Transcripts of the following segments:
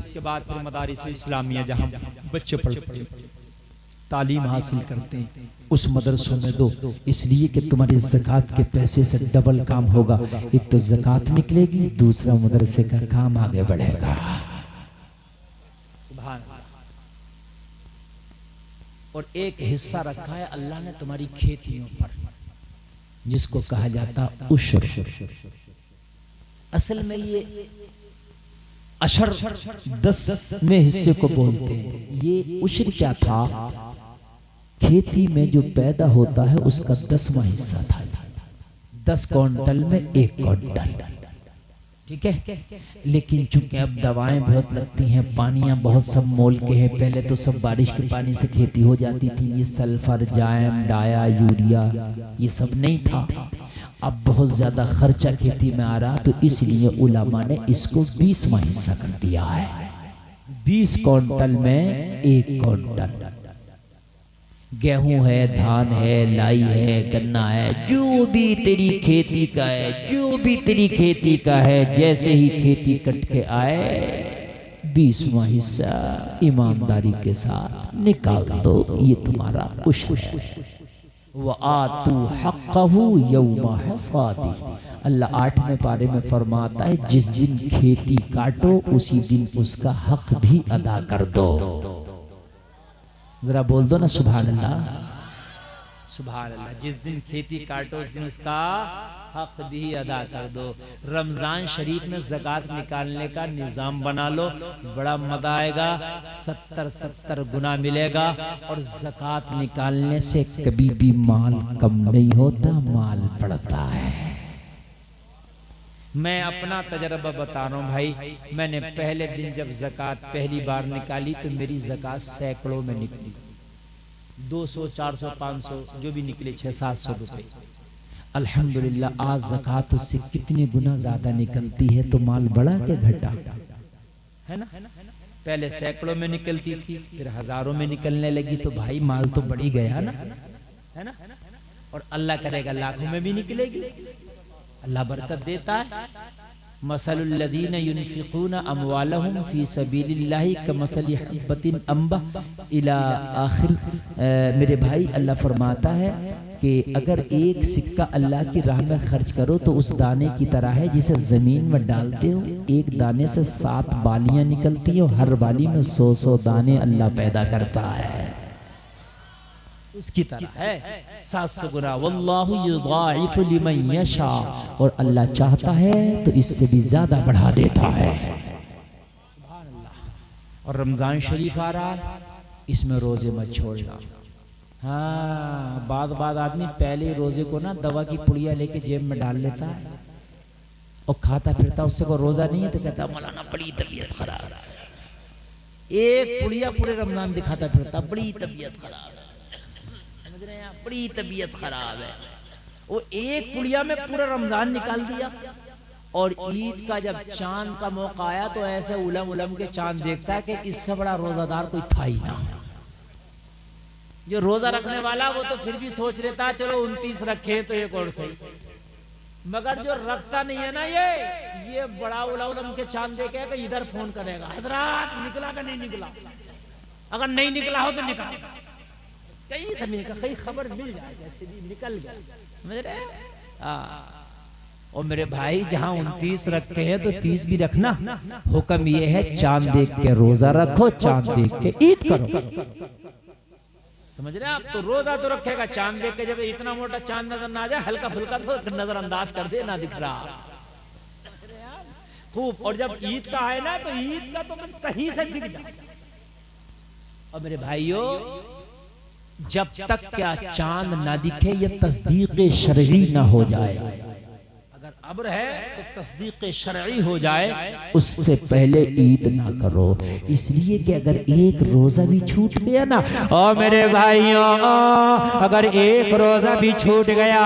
उसके बाद फिर मदारिस इस्लामिया जहाँ बच्चे पढ़ते तालीम हासिल करते हैं उस मदरसों में दो, इसलिए कि तुम्हारे ज़कात के पैसे से डबल काम होगा। एक तो ज़कात निकलेगी, दूसरा मदरसे का काम आगे बढ़ेगा। सुभान अल्लाह। और एक हिस्सा रखा है अल्लाह ने तुम्हारी खेतियों पर, जिसको कहा जाता उशर। असल में ये अशर 10वें हिस्से को बोलते हैं। ये उशर क्या था? खेती में जो पैदा होता है उसका 10वां हिस्सा था। 10 क्विंटल में 1 क्विंटल, ठीक है। लेकिन चूंकि अब दवाएं बहुत लगती हैं, पानियां बहुत सब मोल के हैं। पहले तो सब बारिश के पानी से खेती हो जाती थी। ये सल्फर, जायम, डाया, यूरिया ये सब नहीं था। अब बहुत ज्यादा खर्चा खेती में आ रहा, तो इसलिए उलमा ने इसको 20वां हिस्सा कर दिया है। 20 क्विंटल में 1 क्विंटल। गेहूं है, धान है, लाई है, गन्ना है, जो भी तेरी खेती का है, जो भी तेरी खेती का है, जैसे ही खेती कट के आए 20वां हिस्सा ईमानदारी के साथ निकाल दो। ये तुम्हारा उशर है। व आतू हक़्क़हू यौमा हसादी। अल्लाह 8वें पारे में फरमाता है जिस दिन खेती काटो उसी दिन उसका हक भी अदा कर दो। जरा बोल दो ना सुभान अल्लाह, सुभान अल्लाह। जिस दिन खेती काटो उस दिन उसका हक भी अदा कर दो। रमजान शरीफ में ज़कात निकालने का निजाम बना लो, बड़ा मजा आएगा। 70 गुना मिलेगा। और ज़कात निकालने से कभी भी माल कम नहीं होता, माल बढ़ता है। मैं अपना तजर्बा बता रहा हूँ भाई। मैंने पहले दिन जब ज़कात पहली बार निकाली तो मेरी ज़कात सैकड़ों में निकली। 200, 400, 500 जो भी निकले, 600-700 रुपए। अल्हम्दुलिल्लाह आज ज़कात उससे कितनी गुना ज्यादा निकलती है। तो माल बढ़ा के घटा है ना? पहले सैकड़ों में निकलती थी, फिर हजारों में निकलने लगी। तो भाई माल तो बढ़ ही गया ना, है ना? और अल्लाह करेगा लाखों में भी निकलेगी। अल्लाह बरकत देता है। मसलुल लज़ीना युनफ़िक़ूना अमवालहुम फ़ी सबीलिल्लाहि कमसलि हब्बतिन अंबा इला आखिर। मेरे भाई अल्लाह फरमाता है कि अगर एक सिक्का अल्लाह की राह में खर्च करो तो उस दाने की तरह है जिसे जमीन में डालते हो। एक दाने से 7 बालियां निकलती हैं और हर बाली में 100 दाने अल्लाह पैदा करता है। उसकी तरह है 700 गुना। वल्लाहु युज़ाइफ़ु लिमन यशा। और अल्लाह चाहता है तो इससे भी ज्यादा बढ़ा देता है। सुभान अल्लाह। और रमजान शरीफ आ रहा है, इसमें रोजे मत छोड़ना। हाँ, बाद आदमी पहले रोजे को ना दवा की पुड़िया लेके जेब में डाल लेता है और खाता फिरता। उससे को रोजा नहीं है तो कहता मौलाना बड़ी तबीयत खराब है। एक पुड़िया पूरे रमजान दिखाता फिरता, बड़ी तबीयत खराब है। बड़ी तबीयत खराब है। वो एक पुड़िया में पूरा रमजान निकाल दिया। और ईद का जब चांद का मौका आया तो ऐसे उलम के चांद देखता है कि इससे बड़ा रोजादार कोई था ही ना। जो रोजा रखने वाला वो तो फिर भी सोच लेता चलो 29 रखे तो एक और सही, मगर जो रखता नहीं है ना ये बड़ा उलम के चांद देखेगा कि इधर फोन करेगा, हजरात निकला का नहीं निकला, अगर नहीं निकला हो तो निकाल। कई समय का कई खबर मिल जाए जैसे भी निकल गया, समझ रहे? और मेरे भाई जहां 29 रखे हैं तो 30 भी रखना। हुक्म ये है चांद देख के रोजा रखो, चांद देख के ईद करो। समझ रहे आप? तो रोजा तो रखेगा, चांद देख के जब इतना मोटा चांद नजर ना आ जाए, हल्का फुल्का तो नजरअंदाज कर दे, ना दिख रहा खूब। और जब ईद का है ना तो ईद का तो कहीं से दिख जाए। और मेरे भाइयों जब तक क्या चांद ना दिखे ये तस्दीक शरई ना हो जाए। अगर अब्र है तो तस्दीक शरई हो जाए, उससे पहले ईद ना करो। इसलिए कि अगर एक रोजा भी छूट गया ना, और मेरे भाइयों अगर एक रोजा भी छूट गया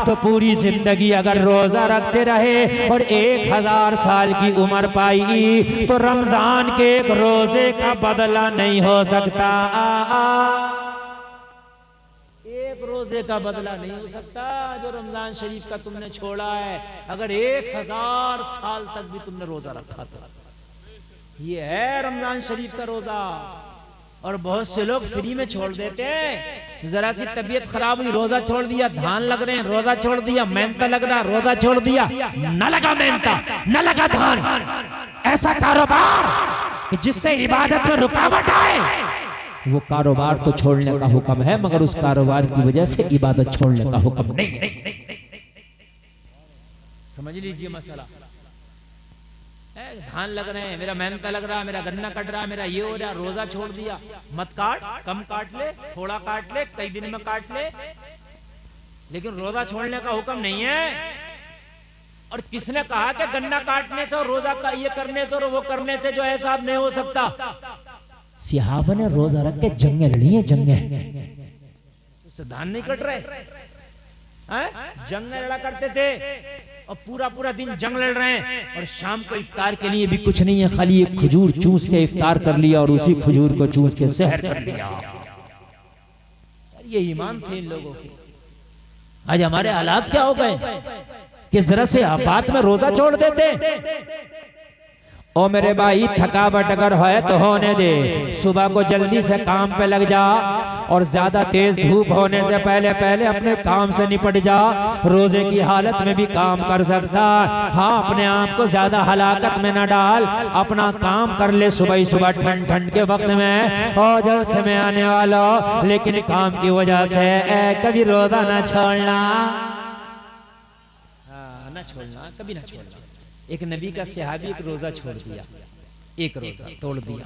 तो पूरी जिंदगी अगर रोजा रखते रहे और 1000 साल की उम्र पाई तो रमजान के एक रोजे का बदला नहीं हो सकता। रोजे का बदला नहीं हो सकता जो रमजान शरीफ का तुमने छोड़ा है। अगर 1000 साल तक भी तुमने रोजा रखा तो ये है रमजान शरीफ का रोजा। और बहुत से लोग फ्री में छोड़ देते हैं, जरा सी तबीयत खराब हुई रोजा छोड़ दिया, धान लग रहे हैं रोजा छोड़ दिया, मेहनता लग रहा रोजा छोड़ दिया, न लगा मेहनता न लगा धान, ऐसा कारोबार कि जिससे इबादत में रुकावट आए, वो कारोबार तो छोड़ने का हुक्म है, मगर उस कारोबार की वजह से इबादत छोड़ने का हुक्म नहीं है। समझ लीजिए मसला। धान लग रहे हैं, मेरा मेहनत लग रहा है, मेरा गन्ना कट रहा है, मेरा ये हो रहा, रोजा छोड़ दिया। मत काट, कम काट ले, थोड़ा काट ले, कई दिन में काट ले, लेकिन रोजा छोड़ने का हुक्म नहीं है। और किसने कहा कि गन्ना काटने से और रोजा का ये करने से और वो करने से जो है साहब नहीं हो सकता? सहाबा ने रोजा रख के जंगे लड़ी है, जंगे, उससे धान नहीं कट रहे हैं, जंग लड़ा करते थे और पूरा पूरा दिन जंग लड़ रहे हैं, और शाम को इफ्तार के लिए भी कुछ नहीं है, खाली एक खजूर चूस के इफ्तार कर लिया और उसी खजूर को चूस के सहर कर लिया। ये ईमान थे इन लोगों के। आज हमारे हालात क्या हो गए कि जरा से बात में रोजा छोड़ देते। ओ मेरे भाई, थकावट अगर है तो होने दे, सुबह को जल्दी से काम पे लग जा और ज्यादा तेज धूप होने से पहले पहले अपने काम से निपट जा। रोजे की हालत में भी काम कर सकता, हाँ, अपने आप को ज्यादा हलाकत में न डाल, अपना काम कर ले सुबह ही सुबह ठंड ठंड के वक्त में, और जल्द से मैं आने वाला, लेकिन काम की वजह से कभी रोजा ना छोड़ना, ना छोड़ना, कभी ना छोड़ना। एक नबी का सहाबी एक रोजा छोड़ दिया, एक रोजा तोड़ दिया।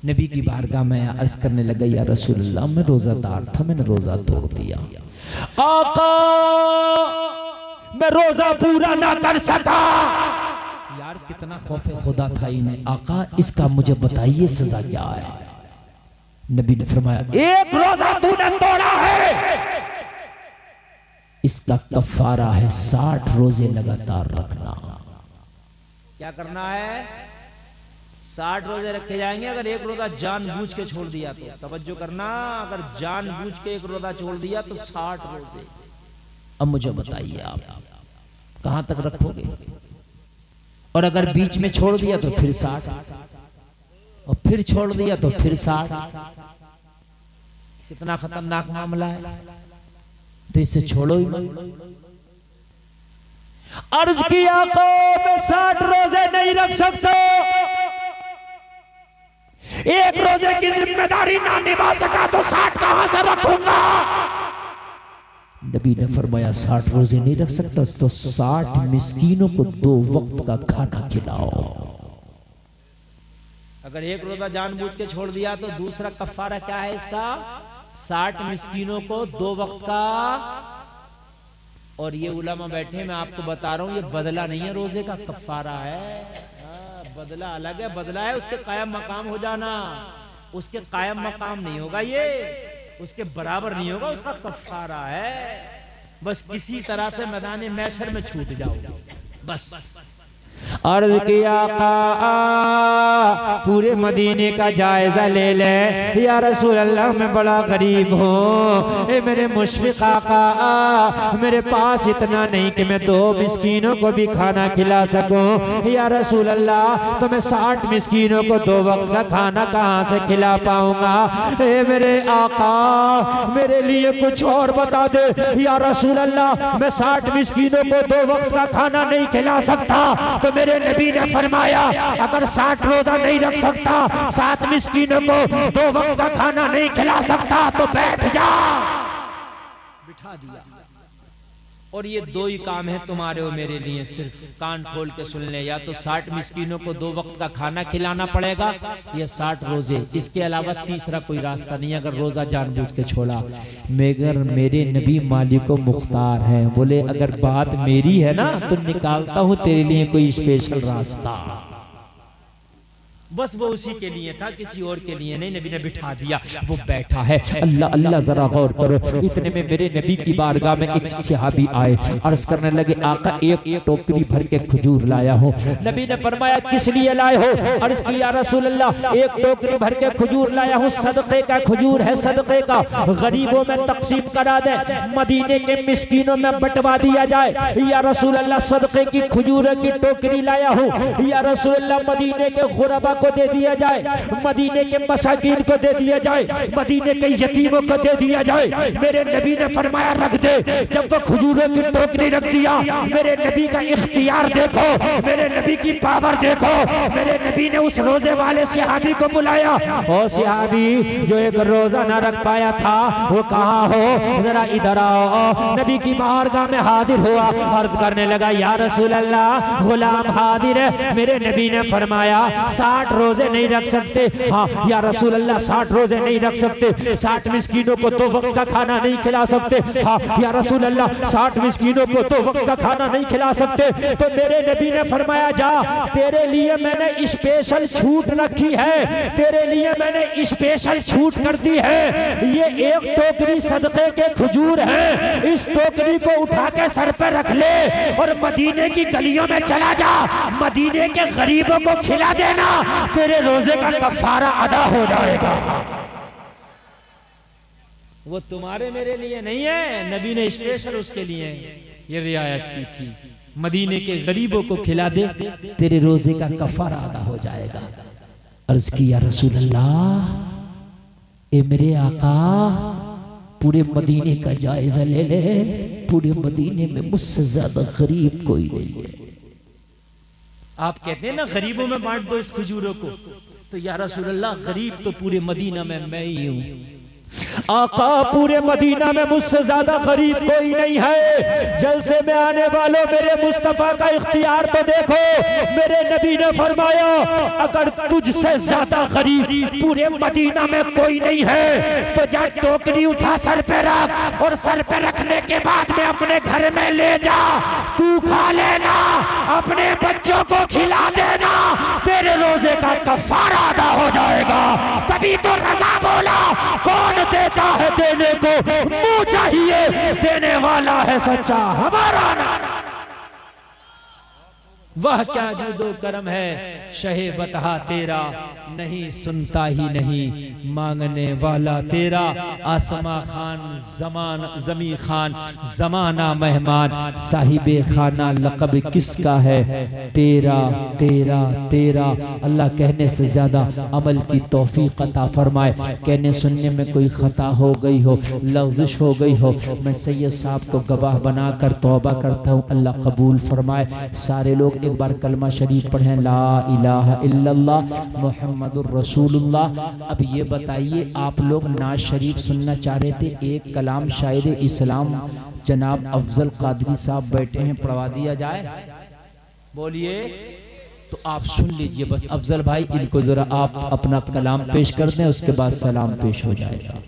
नबी की बारगाह में अर्ज करने लगा, या रसूलल्लाह, मैं रोजादार था, मैंने रोजा तोड़ दिया। आका, मैं रोजा पूरा ना कर सका। यार कितना खौफे खुदा था इन्हें। आका, इसका मुझे बताइए सजा क्या है? नबी ने फरमाया, एक रोजा तूने तोड़ा है, इसका कफारा है 60 रोजे लगातार रखना। क्या करना है? 60 रोजे रखे जाएंगे। अगर एक रोजा जानबूझ के छोड़ दिया तो, तवज्जो करना, अगर जानबूझ के एक रोजा छोड़ दिया तो 60 रोजे। अब मुझे बताइए आप कहां तक रखोगे? और अगर बीच में छोड़ दिया तो फिर 60, और फिर छोड़ दिया तो फिर 60। कितना खतरनाक मामला है। तो इसे छोड़ो ही मत। अर्ज किया को मैं 60 रोजे नहीं रख सकता, एक रोजे की जिम्मेदारी ना निभा सका तो 60 कहां से रखूंगा? नबी ने फरमाया, 60 रोजे नहीं रख सकता तो 60 मिस्कीनों को 2 वक्त का खाना खिलाओ। अगर एक रोजा जानबूझ के छोड़ दिया तो दूसरा कफारा क्या है इसका? 60 मिस्कीनों को 2 वक्त का। और ये उलमा बैठे, मैं आपको बता रहा हूं, ये बदला नहीं है, रोजे का कफारा है। बदला अलग है, बदला है उसके कायम मकाम हो जाना, उसके कायम मकाम नहीं होगा, ये उसके बराबर नहीं होगा, उसका कफारा है। बस किसी तरह से मैदान मैशर में छूट जाओ बस। अर्ज किया पूरे मदीने का जायजा ले ले, या रसूल अल्लाह मैं बड़ा गरीब हूँ, मेरे मुशफिक आका, मेरे पास इतना नहीं कि मैं 2 मिस्कीनों को भी खाना खिला सकूं। या रसूल अल्लाह, तो मैं 60 मिस्कीनों को 2 वक्त का खाना कहाँ से खिला पाऊंगा? मेरे आका, मेरे लिए कुछ और बता दे। या रसूल अल्लाह, मैं 60 मिस्कीनों को 2 वक्त का खाना नहीं खिला सकता। तो मेरे नबी ने फरमाया, अगर 60 रोजा नहीं रख सकता, 7 मिस्कीनों को 2 वक्त का खाना नहीं खिला सकता, तो बैठ जा। बिठा दिया। और ये 2 ही काम है तुम्हारे और मेरे लिए, सिर्फ कान खोल के सुन ले। या तो 60 मिस्कीनों को 2 वक्त का खाना खिलाना पड़ेगा, या 60 रोजे। इसके अलावा तीसरा कोई रास्ता नहीं। अगर रोजा जानबूझ के छोड़ा, मगर मेरे नबी मालिक को मुख्तार है, बोले अगर बात मेरी है ना तो निकालता हूं तेरे लिए कोई स्पेशल रास्ता। बस वो उसी के लिए था, किसी और के लिए नहीं। नबी ने बिठा दिया, वो बैठा है। अल्लाह अल्लाह, जरा गौर करो। इतने में मेरे नबी की बारगाह में एक सहाबी आए, अर्ज करने लगे, आका एक टोकरी भर के खजूर लाया हो। नबी ने फरमाया, किस लिए लाए हो? अर्ज किया, रसूल अल्लाह, एक टोकरी भर के खजूर लाया हूँ, सदके का खजूर है, सदके का, गरीबों में तकसीम करा दे, मदीने के मिस्कीनों में बंटवा दिया जाए। या रसूल अल्लाह, सदके की खजूर की टोकरी लाया हूँ। या रसूल अल्लाह, मदीने के गुरबा को दे दिया जाए, मदीने के मसाकीन को दे दिया जाए, मदीने के यतीमों को दे दिया जाए। मेरे नबी ने फरमाया रख दे। जब वो खजूरों की टोकरी रख दिया, मेरे नबी का इख्तियार देखो, मेरे नबी की पावर देखो। मेरे नबी ने उस रोजे वाले सहाबी को बुलाया। और सहाबी जो एक रोजा न रख पाया था, वो कहाँ हो, जरा इधर आओ। नबी की बारगाह में हाजिर हुआ, अर्ज करने लगा या रसूल अल्लाह, गुलाम हाजिर है। मेरे नबी ने फरमाया 60 रोजे नहीं रख सकते। हाँ या रसूल अल्लाह 60 रोजे नहीं रख सकते, 60 मिस्कीनों को 2 वक्त का खाना नहीं खिला सकते। हाँ या रसूल अल्लाह 60 मिस्कीनों को 2 वक्त का खाना नहीं खिला सकते। तो मेरे नबी ने फरमाया जा, तेरे लिए मैंने स्पेशल छूट रखी है, तेरे लिए मैंने स्पेशल छूट कर दी है। ये एक टोकरी सदके के खजूर है, इस टोकरी को उठा के सर पर रख ले और मदीने की गलियों में चला जा, मदीने के गरीबों को खिला देना, तेरे रोजे का कफारा अदा हो जाएगा। वो तुम्हारे मेरे लिए नहीं है, नबी ने स्पेशल उसके लिए ये रियायत की थी। मदीने के गरीबों को खिला दे, तेरे रोजे का कफारा अदा हो जाएगा। अर्ज किया रसूल अल्लाह, ए मेरे आका, पूरे मदीने का जायजा ले ले, पूरे मदीने में मुझसे ज्यादा गरीब कोई नहीं है। आप कहते हैं ना गरीबों में बांट दो इस खजूरों को, तो या रसूल अल्लाह गरीब तो पूरे मदीना में मैं ही हूं। आका पूरे मदीना में मुझसे ज्यादा गरीब कोई नहीं है। जलसे में आने वालों मेरे मुस्तफा का इख्तियार तो देखो। मेरे नबी ने फरमाया अगर तुझसे ज्यादा गरीब पूरे मदीना में कोई नहीं है तो जा टोकरी उठा सर पे रख, और सर पे रखने के बाद में अपने घर में ले जा, तू खा लेना, अपने बच्चों को खिला देना, तेरे रोजे का कफारा अदा हो जाएगा। तभी तो रज़ा बोला, कौन देता है देने को, मुंह चाहिए देने वाला है सच्चा हमारा ना। वह क्या जुदो करम है शहे बतहा तेरा, नहीं सुनता ही नहीं मांगने वाला तेरा। आसमा खान जमान जमी खान जमाना मेहमान, साहिबे खाना लक़ब किसका है, तेरा तेरा तेरा। अल्लाह कहने से ज्यादा अमल की तौफीक अता फरमाए। कहने सुनने में कोई खता हो गई हो, लग़ज़िश हो गई हो, मैं सैयद साहब को गवाह बनाकर तौबा करता हूँ, अल्लाह कबूल फरमाए। सारे लोग एक बार कलमा शरीफ पढ़ें, ला इलाहा इल्लल्लाह मुहम्मदुर रसूलुल्लाह। अब ये बताइए, आप लोग नाज शरीफ सुनना चाह रहे थे, एक कलाम शायर इस्लाम जनाब अफजल कादरी साहब बैठे हैं, पढ़वा दिया जाए? बोलिए। तो आप सुन लीजिए बस। अफजल भाई इनको जरा आप अपना कलाम पेश कर दें, उसके बाद सलाम पेश हो जाएगा।